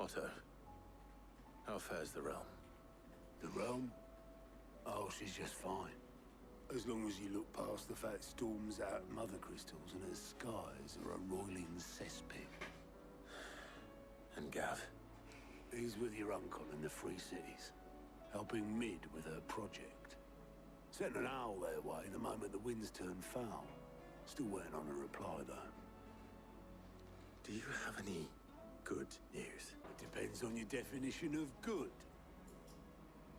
Otto, how fares the realm? The realm? Oh, she's just fine. As long as you look past the fact storms out mother crystals and her skies are a roiling cesspit. And Gav? He's with your uncle in the Free Cities, helping Mid with her project. Sent an owl their way the moment the winds turned foul. Still waiting on a reply, though. Do you have any good news? It depends on your definition of good.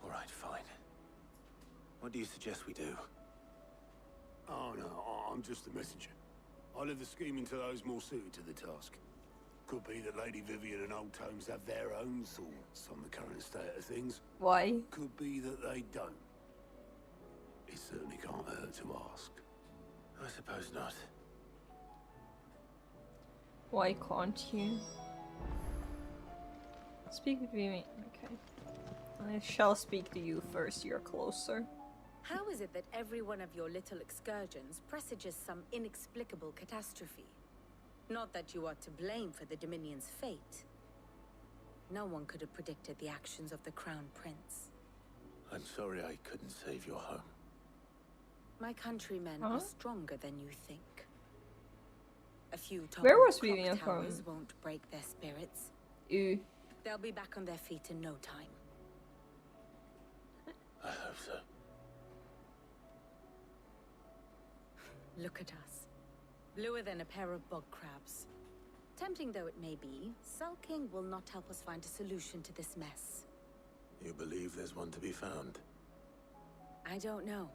All right, fine. What do you suggest we do? Oh, no, I'm just the messenger. I leave the scheming to those more suited to the task. Could be that Lady Vivian and Old Tomes have their own thoughts on the current state of things. Why? Could be that they don't. It certainly can't hurt to ask. I suppose not. Why can't you? Speak with me. Okay. I shall speak to you first, you're closer. How is it that every one of your little excursions presages some inexplicable catastrophe? Not that you are to blame for the Dominion's fate. No one could have predicted the actions of the Crown Prince. I'm sorry I couldn't save your home. My countrymen are stronger than you think. A few Where was clock Vivian from? towers won't break their spirits. Ew. They'll be back on their feet in no time. I hope so. Look at us. Bluer than a pair of bog crabs. Tempting though it may be, sulking will not help us find a solution to this mess. You believe there's one to be found? I don't know.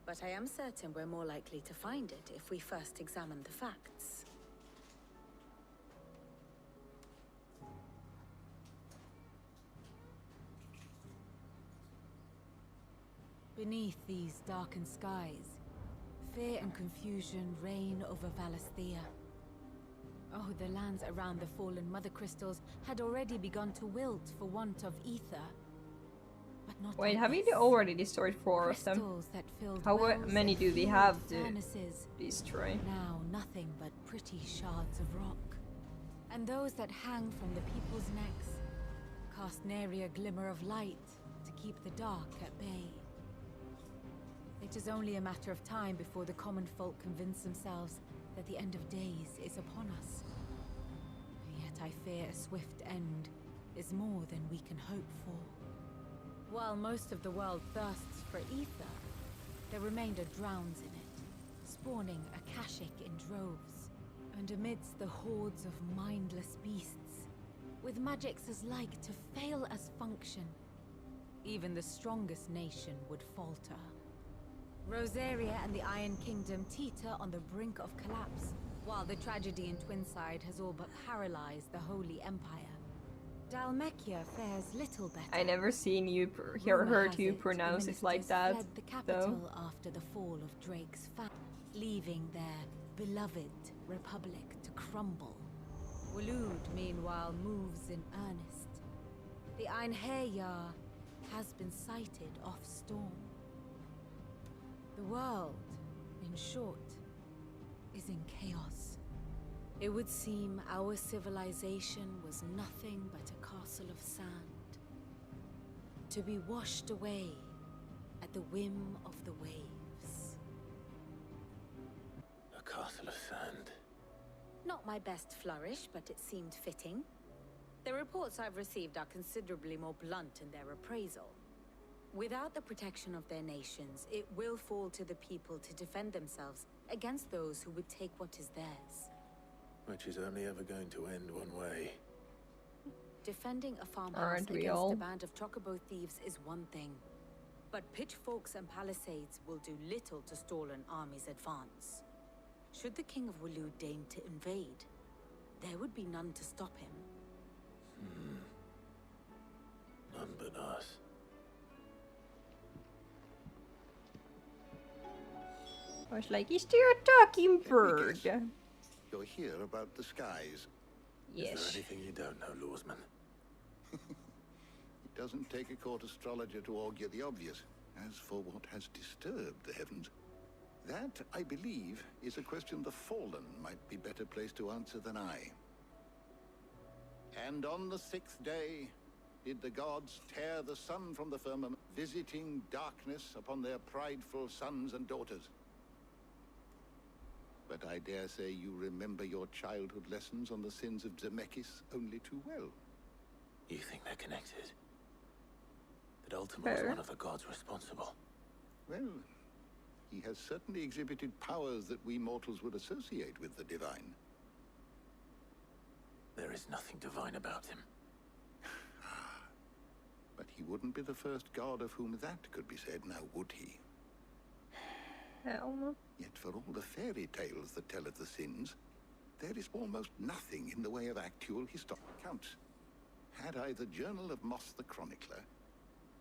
But I am certain we're more likely to find it if we first examine the facts. Beneath these darkened skies, fear and confusion reign over Valisthea. Oh, the lands around the fallen mother crystals had already begun to wilt for want of ether. But not Wait, have you this. already destroyed 4 of them? Crystals that filled How wells many and do they fueled have to furnaces. destroy? Now nothing but pretty shards of rock. And those that hang from the people's necks cast nary a glimmer of light to keep the dark at bay. It is only a matter of time before the common folk convince themselves that the end of days is upon us. Yet I fear a swift end is more than we can hope for. While most of the world thirsts for ether, the remainder drowns in it, spawning Akashic in droves. And amidst the hordes of mindless beasts, with magics as like to fail as function, even the strongest nation would falter. Rosaria and the Iron Kingdom teeter on the brink of collapse, while the tragedy in Twinside has all but paralyzed the Holy Empire. Dalmekia fares little better. I never seen you heard you pronounce it like that, fled the capital after the fall of Drake's family, leaving their beloved republic to crumble. Waloed, meanwhile, moves in earnest. The Einherjar has been sighted off storm. The world, in short, is in chaos. It would seem our civilization was nothing but a castle of sand, to be washed away at the whim of the waves. A castle of sand. Not my best flourish, but it seemed fitting. The reports I've received are considerably more blunt in their appraisal. Without the protection of their nations, it will fall to the people to defend themselves against those who would take what is theirs. Which is only ever going to end one way. Defending a farmhouse Aren't we against all? a band of chocobo thieves is one thing. But pitchforks and palisades will do little to stall an army's advance. Should the King of Waloed deign to invade, there would be none to stop him. None but us. I was like, is there a talking bird? You're here about the skies. Is there Yes. anything you don't know, Lawsman? It doesn't take a court astrologer to augur the obvious. As for what has disturbed the heavens, that, I believe, is a question the Fallen might be better placed to answer than I. And on the 6th day did the gods tear the sun from the firmament, visiting darkness upon their prideful sons and daughters. But I dare say you remember your childhood lessons on the sins of Zemeckis only too well. You think they're connected? That Ultima was one of the gods responsible? Well, he has certainly exhibited powers that we mortals would associate with the divine. There is nothing divine about him. But he wouldn't be the first god of whom that could be said, now would he? Hell no. Yet for all the fairy tales that tell of the sins, there is almost nothing in the way of actual historical accounts. Had I the Journal of Moss the Chronicler,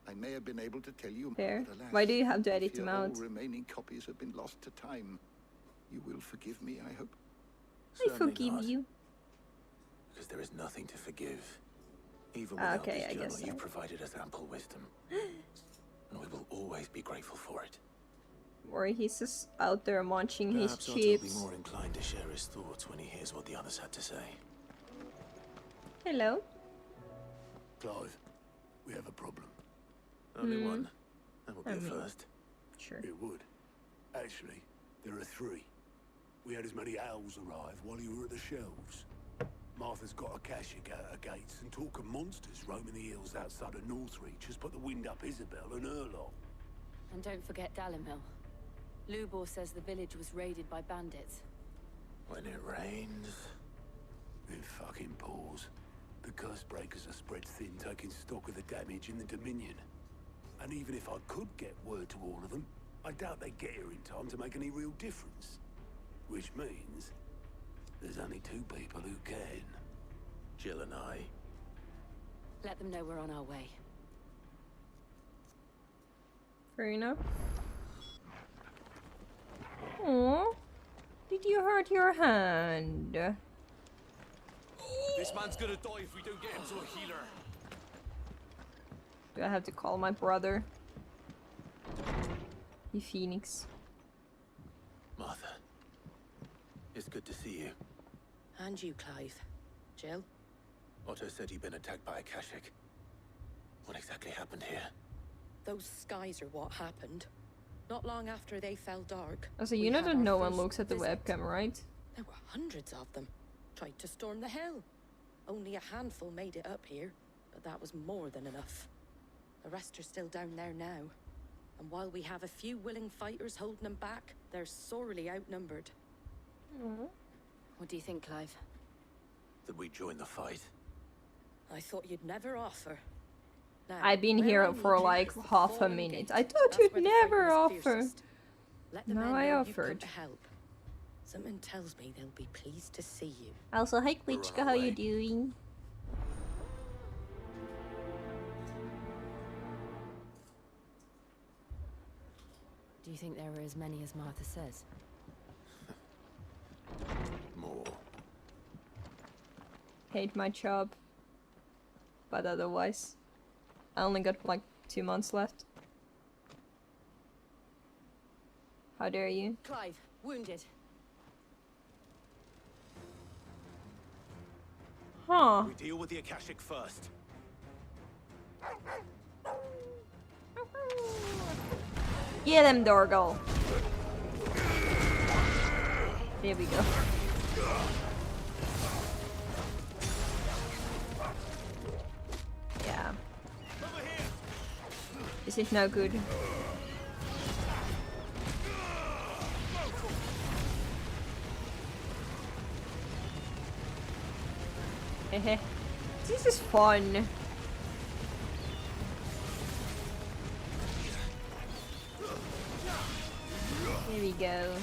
I may have been able to tell you. Fair. But alas, Why do you have to edit fear them out? all remaining copies have been lost to time. You will forgive me, I hope. I Certainly forgive not, you. because there is nothing to forgive. Even without Okay, I this journal, guess so. you've provided us ample wisdom. And we will always be grateful for it. Or he's just out there munching his Perhaps Otto will be chips. more inclined to share his thoughts when he hears what the others had to say. Hello. Clive, we have a problem. Only one. That would be I a mean- first. Sure. It would. Actually, there are 3. We had as many owls arrive while you were at the shelves. Martha's got a Akashic out her gates, and talk of monsters roaming the hills outside of Northreach has put the wind up Isabel and her lot. And don't forget Dalimil. Lubor says the village was raided by bandits. When it rains... It fucking pours. The curse breakers are spread thin, taking stock of the damage in the Dominion. And even if I could get word to all of them, I doubt they'd get here in time to make any real difference. Which means there's only 2 people who can. Jill and I... Let them know we're on our way. Fair enough. Aww. Did you hurt your hand? This man's gonna die if we don't get him to a healer. Do I have to call my brother? The Phoenix. Martha. It's good to see you. And you, Clive. Jill? Otto said he'd been attacked by Akashic. What exactly happened here? Those skies are what happened. Not long after they fell dark. Also, we you know had that our no one first looks at the visit. webcam, right? There were hundreds of them. Tried to storm the hill. Only a handful made it up here, but that was more than enough. The rest are still down there now. And while we have a few willing fighters holding them back, they're sorely outnumbered. What do you think, Clive? That we join the fight? I thought you'd never offer. Now, I've been where here I need for you like is the half a Fallen minute. Gate. I thought That's you'd where the never fighting is offer. fiercest. Let the Now men I know you've come offered. to help. Something tells me they'll be pleased to see you. Also, hi We're on Klitschka, our how you way. doing? Do you think there were as many as Martha says? More. Hate my job. But otherwise, I only got like 2 months left. How dare you? Clive, wounded. Huh. We deal with the Akashic first. Get him, Dorgal. There we go. Yeah. This is no good. Hehe. This is fun. There we go.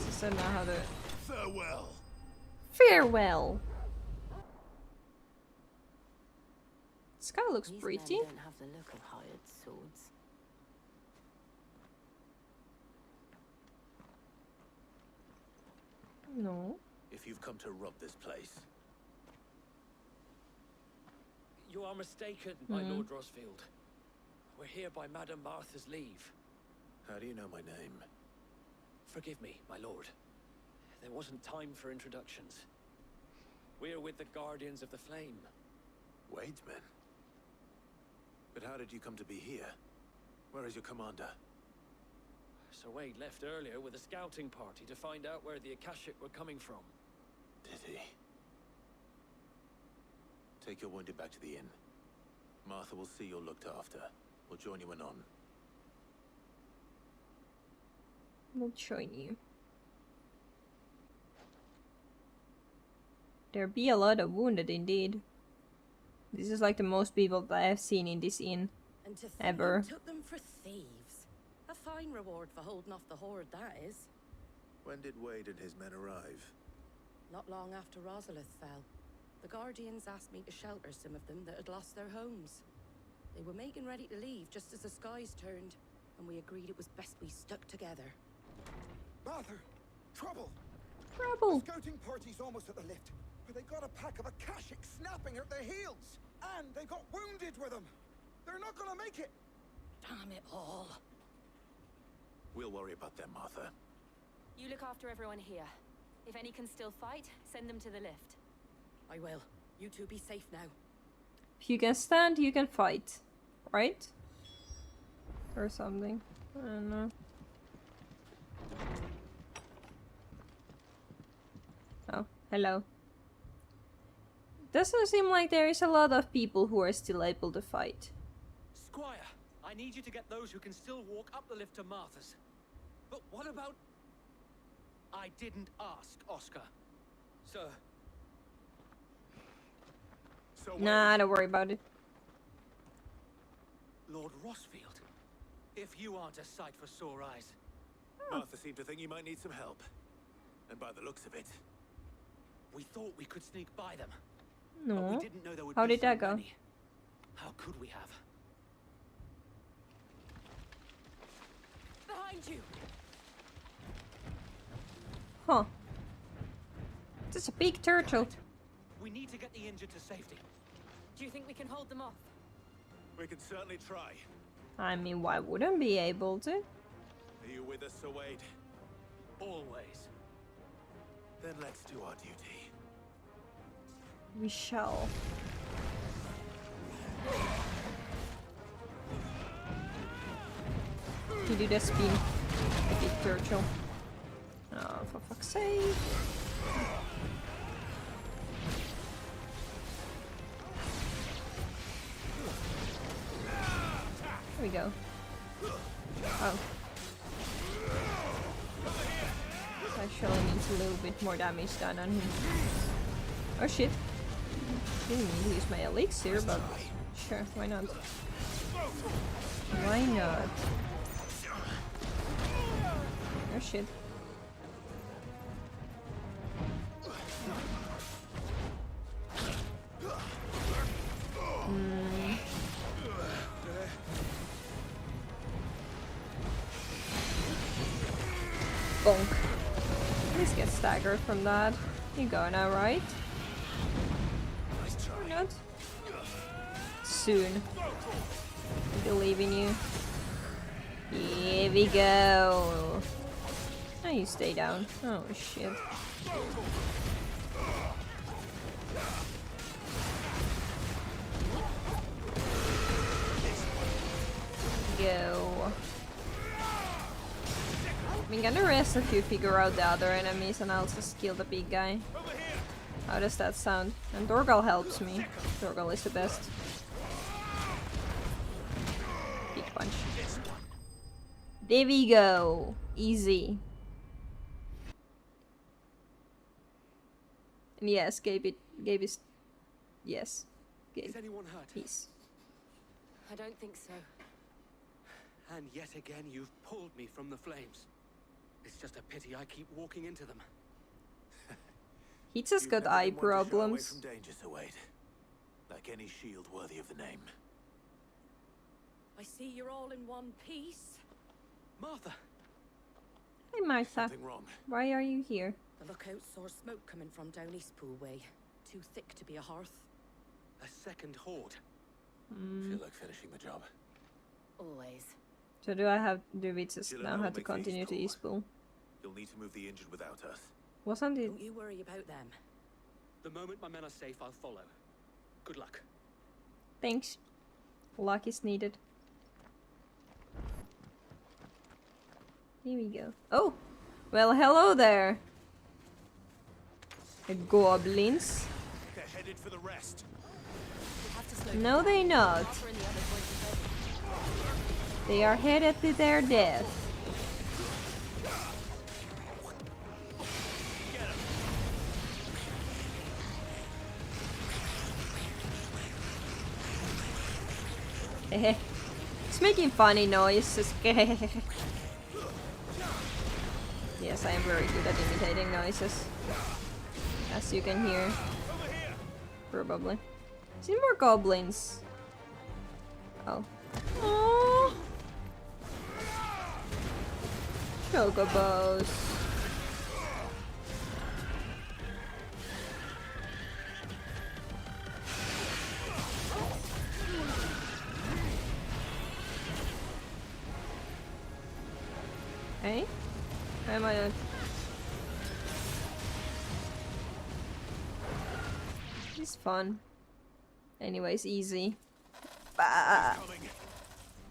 Just don't know how to. Farewell. Farewell. This guy looks These pretty. men don't have the look of hired swords. No. If you've come to rob this place, You are mistaken, my Lord Rosfield. We're here by Madame Martha's leave. How do you know my name? Forgive me, my lord. There wasn't time for introductions. We're with the Guardians of the Flame. Wade's men? But how did you come to be here? Where is your commander? Sir Wade left earlier with a scouting party to find out where the Akashic were coming from. Did he? Take your wounded back to the inn. Martha will see you're looked after. We'll join you anon. We'll join you. There be a lot of wounded indeed. This is like the most people that I have seen in this inn. And to think Ever. you took them for thieves. A fine reward for holding off the horde, that is. When did Wade and his men arrive? Not long after Rosalith fell. The Guardians asked me to shelter some of them that had lost their homes. They were making ready to leave just as the skies turned, and we agreed it was best we stuck together. Martha! Trouble! Trouble! The scouting party's almost at the lift, where they got a pack of Akashic snapping at their heels! And they got wounded with them! They're not gonna make it! Damn it all. We'll worry about them, Martha. You look after everyone here. If any can still fight, send them to the lift. I will. You two be safe now. If you can stand, you can fight. Right? Or something. I don't know. Oh, hello. Doesn't seem like there is a lot of people who are still able to fight. Squire, I need you to get those who can still walk up the lift to Martha's. But what about... I didn't ask, Oscar. Sir. So Nah, don't worry about it. Lord Rossfield. If you aren't a sight for sore eyes. Martha seemed to think you might need some help. And by the looks of it... We thought we could sneak by them. But No. we didn't know there would How be did so that go? many. How could we have? Behind you! Huh. This is a big turtle. We need to get the injured to safety. Do you think we can hold them off? We can certainly try. I mean, why wouldn't be able to? Are you with us, Sir Wade? Always. Then let's do our duty. We shall. You do the spin. The big turtle. Oh, for fuck's sake. There we go. Oh. Actually needs a little bit more damage done on him. Oh shit. Didn't mean to use my elixir, but sure, why not? Why not? Oh shit. Bonk. Please get staggered from that. You go now, right? Or not? Soon. I believe in you. Here we go. Now you stay down. Oh shit. Go. I'm gonna rest if you figure out the other enemies and I'll just kill the big guy. How does that sound? And Dorgal helps me. Dorgal is the best. Big punch. There we go. Easy. And yes, Gabe is... Yes. Gabe. Is anyone hurt? Peace. I don't think so. And yet again, you've pulled me from the flames. It's just a pity I keep walking into them. He just You've got never eye been one to shy away problems. from danger, Sir Wade. Like any shield worthy of the name. I see you're all in one piece. Martha! Hey Martha, Something wrong. why are you here? The lookout saw smoke coming from down Eastpool way. Too thick to be a hearth. A second horde. Feel like finishing the job. Always. So do we just now have to continue to Eastpool? You'll need to move the injured without us. Wasn't it? Don't you worry about them. The moment my men are safe, I'll follow. Good luck. Thanks. Luck is needed. Here we go. Oh! Well, hello there! The goblins. They're headed for the rest. No, they not. They are headed to their death. It's making funny noises. Yes, I am very good at imitating noises. As you can hear. Probably. See more goblins. Oh. Oh. Chocobos. Hey? Why am I not? It's fun. Anyways, easy. Bah.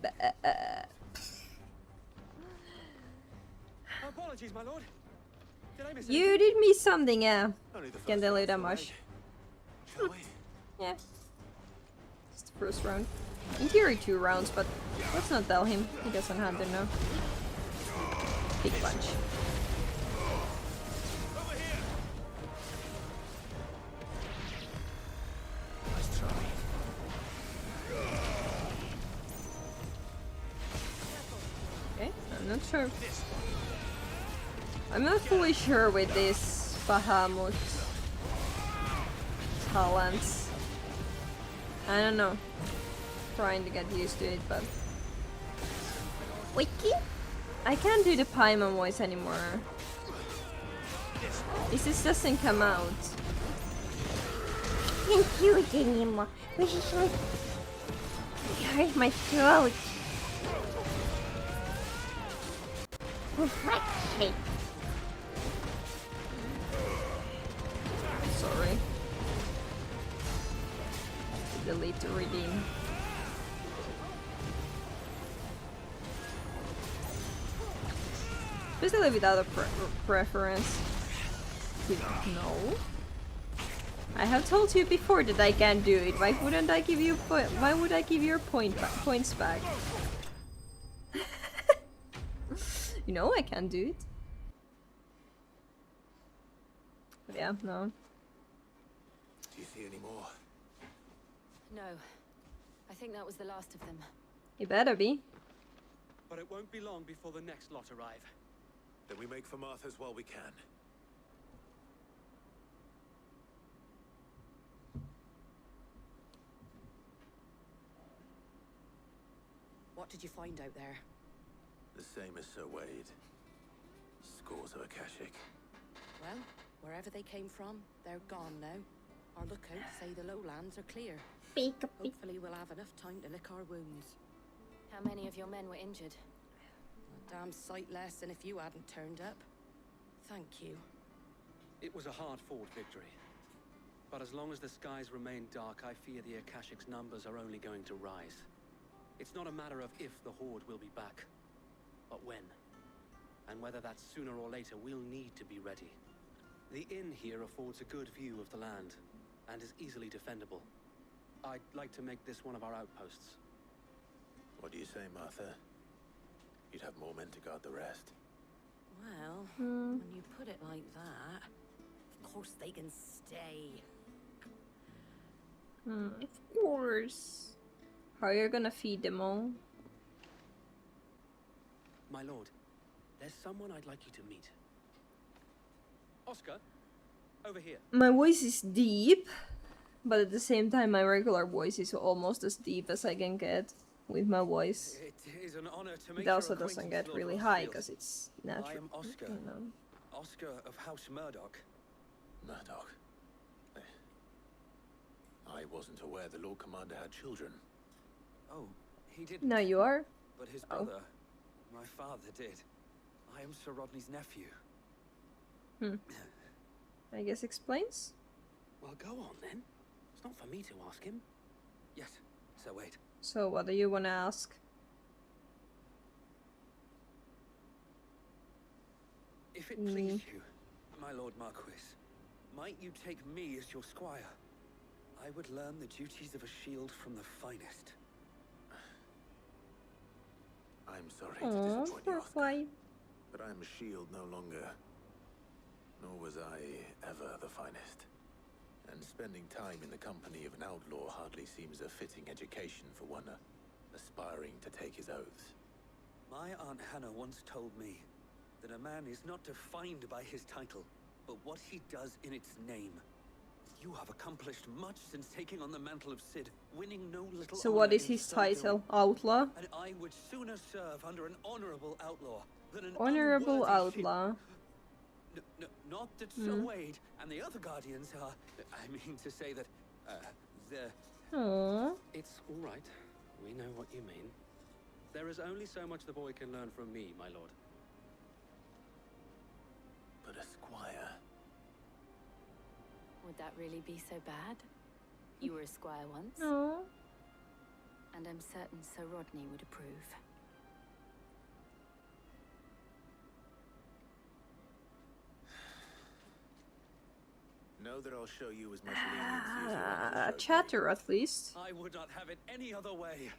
Bah. Apologies, my lord. Did I miss You anything? did miss something, yeah. Only the first Can't tell you round's that the much. leg. Shall we? Yeah. It's the first round. In theory 2 rounds, but let's not tell him. He doesn't have to know. Big punch. Nice try. Okay, I'm not sure. I'm not fully sure with this Bahamut talents. I don't know. Trying to get used to it, but Wiki? I can't do the Paimon voice anymore. This just doesn't come out. Can't do it anymore. Which is like it hurts my throat. Reflection. Sorry. Delete to redeem. Especially without a preference. No. I have told you before that I can't do it. Why wouldn't I give you why would I give your points back? You know I can't do it. But yeah, no. Do you see any more? No. I think that was the last of them. It better be. But it won't be long before the next lot arrive. Then we make for Martha's while we can. What did you find out there? The same as Sir Wade. Scores of Akashic. Well, wherever they came from, they're gone now. Our lookouts say the lowlands are clear. Hopefully we'll have enough time to lick our wounds. How many of your men were injured? A damn sight less than if you hadn't turned up. Thank you. It was a hard-fought victory. But as long as the skies remain dark, I fear the Akashic's numbers are only going to rise. It's not a matter of if the Horde will be back, but when. And whether that's sooner or later, we'll need to be ready. The inn here affords a good view of the land, and is easily defendable. I'd like to make this one of our outposts. What do you say, Martha? You'd have more men to guard the rest. Well, when you put it like that, of course they can stay. Of course. How are you gonna feed them all? My lord, there's someone I'd like you to meet. Oscar, over here. My voice is deep, but at the same time my regular voice is almost as deep as I can get with my voice. It is an honor to make It also your doesn't acquaintance, get Lord really Rossfield. high because it's natural. I am Oscar. You know. Oscar of House Murdoch. Murdoch. I wasn't aware the Lord Commander had children. Oh, he didn't. Now you are? But his Oh. brother, My father did. I am Sir Rodney's nephew. I guess explains. Well, go on then. It's not for me to ask him. Yes, Sir Wade. So what do you want to ask? If it please you, my Lord Marquis, might you take me as your squire? I would learn the duties of a shield from the finest. I'm sorry to Aww, disappoint poor you, Oscar, Fly. but I'm a shield no longer. Nor was I ever the finest. And spending time in the company of an outlaw hardly seems a fitting education for one aspiring to take his oaths. My Aunt Hannah once told me that a man is not defined by his title, but what he does in its name. You have accomplished much since taking on the mantle of Cid, winning no little So what honor is in his so title? doing. Outlaw? And I would sooner serve under an honorable outlaw than an Honorable unworthy outlaw. not that Sir Wade and the other guardians are... I mean to say that, they're... Aww. It's all right. We know what you mean. There is only so much the boy can learn from me, my lord. But a squire... Would that really be so bad? You were a squire once, Aww. and I'm certain Sir Rodney would approve. Know that I'll show you as much leniency as your uncle showed me. Chatter at least. I would not have it any other way.